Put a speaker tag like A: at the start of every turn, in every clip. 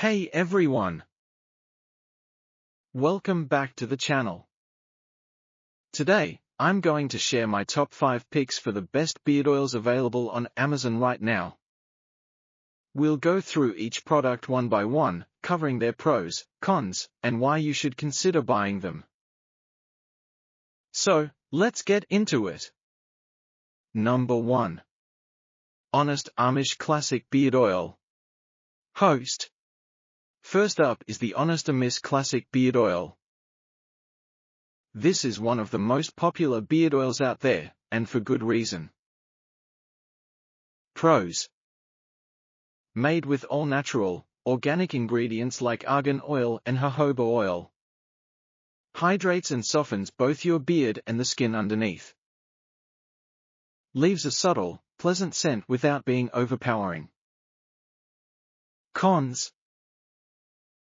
A: Hey everyone! Welcome back to the channel. Today, I'm going to share my top 5 picks for the best beard oils available on Amazon right now. We'll go through each product one by one, covering their pros, cons, and why you should consider buying them. So, let's get into it. Number 1. Honest Amish Classic Beard Oil. Host. First up is the Honest Amish Classic Beard Oil. This is one of the most popular beard oils out there, and for good reason. Pros. Made with all-natural, organic ingredients like argan oil and jojoba oil. Hydrates and softens both your beard and the skin underneath. Leaves a subtle, pleasant scent without being overpowering. Cons.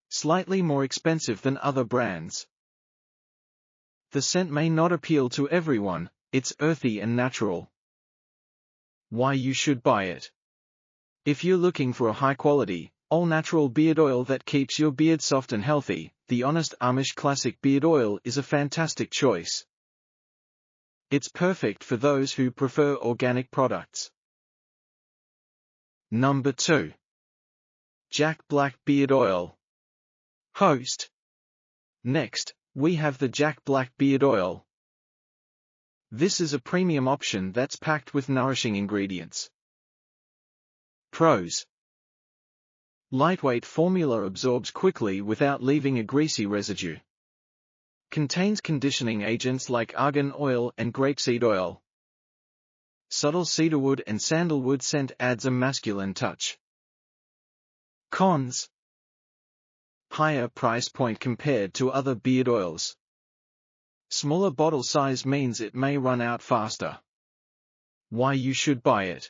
A: Slightly more expensive than other brands. The scent may not appeal to everyone, it's earthy and natural. Why you should buy it. If you're looking for a high-quality, all-natural beard oil that keeps your beard soft and healthy, the Honest Amish Classic Beard Oil is a fantastic choice. It's perfect for those who prefer organic products. Number 2. Jack Black Beard Oil. Host. Next, we have the Jack Black Beard Oil. This is a premium option that's packed with nourishing ingredients. Pros. Lightweight formula absorbs quickly without leaving a greasy residue. Contains conditioning agents like argan oil and grapeseed oil. Subtle cedarwood and sandalwood scent adds a masculine touch. Cons. Higher price point compared to other beard oils. Smaller bottle size means it may run out faster. Why you should buy it.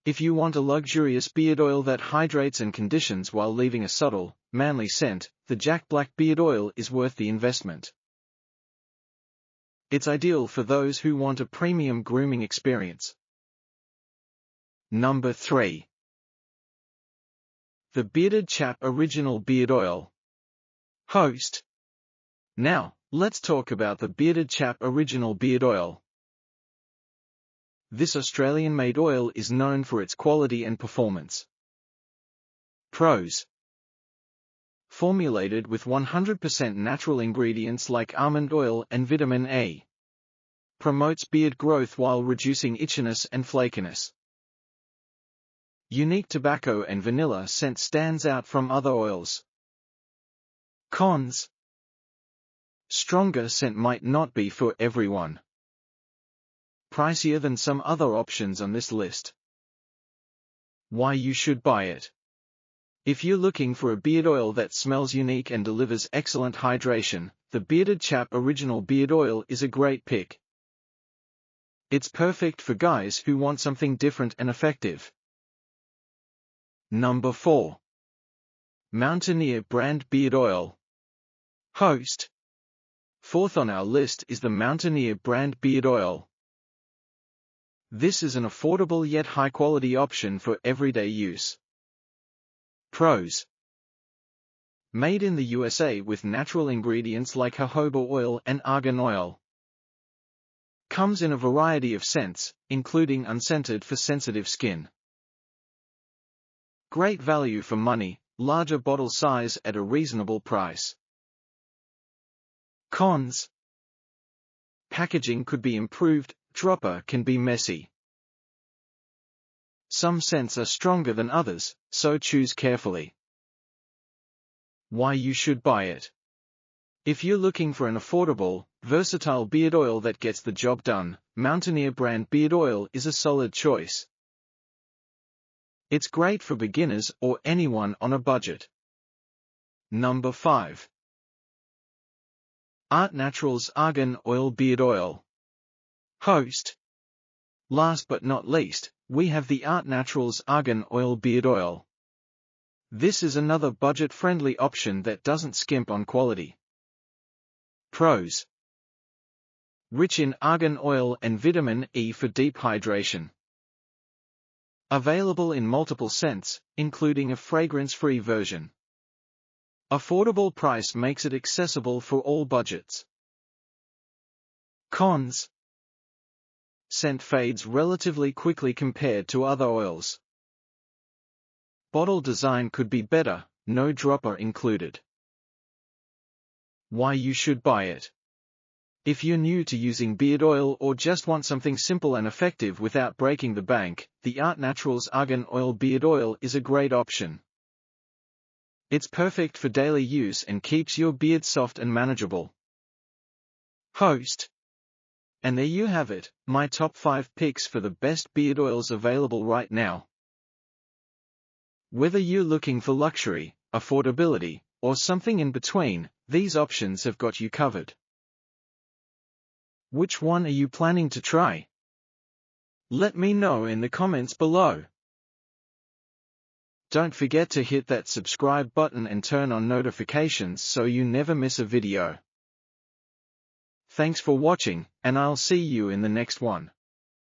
A: If you want a luxurious beard oil that hydrates and conditions while leaving a subtle, manly scent, the Jack Black Beard Oil is worth the investment. It's ideal for those who want a premium grooming experience. Number 3. The Bearded Chap Original Beard Oil. Host. Now, let's talk about the Bearded Chap Original Beard Oil. This Australian-made oil is known for its quality and performance. Pros. Formulated with 100% natural ingredients like almond oil and vitamin A. Promotes beard growth while reducing itchiness and flakiness. Unique tobacco and vanilla scent stands out from other oils. Cons. Stronger scent might not be for everyone. Pricier than some other options on this list. Why you should buy it. If you're looking for a beard oil that smells unique and delivers excellent hydration, the Bearded Chap Original Beard Oil is a great pick. It's perfect for guys who want something different and effective. Number 4. Mountaineer Brand Beard Oil. Host. Fourth on our list is the Mountaineer Brand Beard Oil. This is an affordable yet high-quality option for everyday use. Pros. Made in the USA with natural ingredients like jojoba oil and argan oil. Comes in a variety of scents, including unscented for sensitive skin. Great value for money, larger bottle size at a reasonable price. Cons. Packaging could be improved, dropper can be messy. Some scents are stronger than others, so choose carefully. Why you should buy it. If you're looking for an affordable, versatile beard oil that gets the job done, Mountaineer Brand Beard Oil is a solid choice. It's great for beginners or anyone on a budget. Number 5. Art Naturals Argan Oil Beard Oil. Host. Last but not least, we have the Art Naturals Argan Oil Beard Oil. This is another budget-friendly option that doesn't skimp on quality. Pros. Rich in argan oil and vitamin E for deep hydration. Available in multiple scents, including a fragrance-free version. Affordable price makes it accessible for all budgets. Cons. Scent fades relatively quickly compared to other oils. Bottle design could be better, no dropper included. Why you should buy it. If you're new to using beard oil or just want something simple and effective without breaking the bank, the Art Naturals Argan Oil Beard Oil is a great option. It's perfect for daily use and keeps your beard soft and manageable. Host. And there you have it, my top 5 picks for the best beard oils available right now. Whether you're looking for luxury, affordability, or something in between, these options have got you covered. Which one are you planning to try? Let me know in the comments below. Don't forget to hit that subscribe button and turn on notifications so you never miss a video. Thanks for watching, and I'll see you in the next one.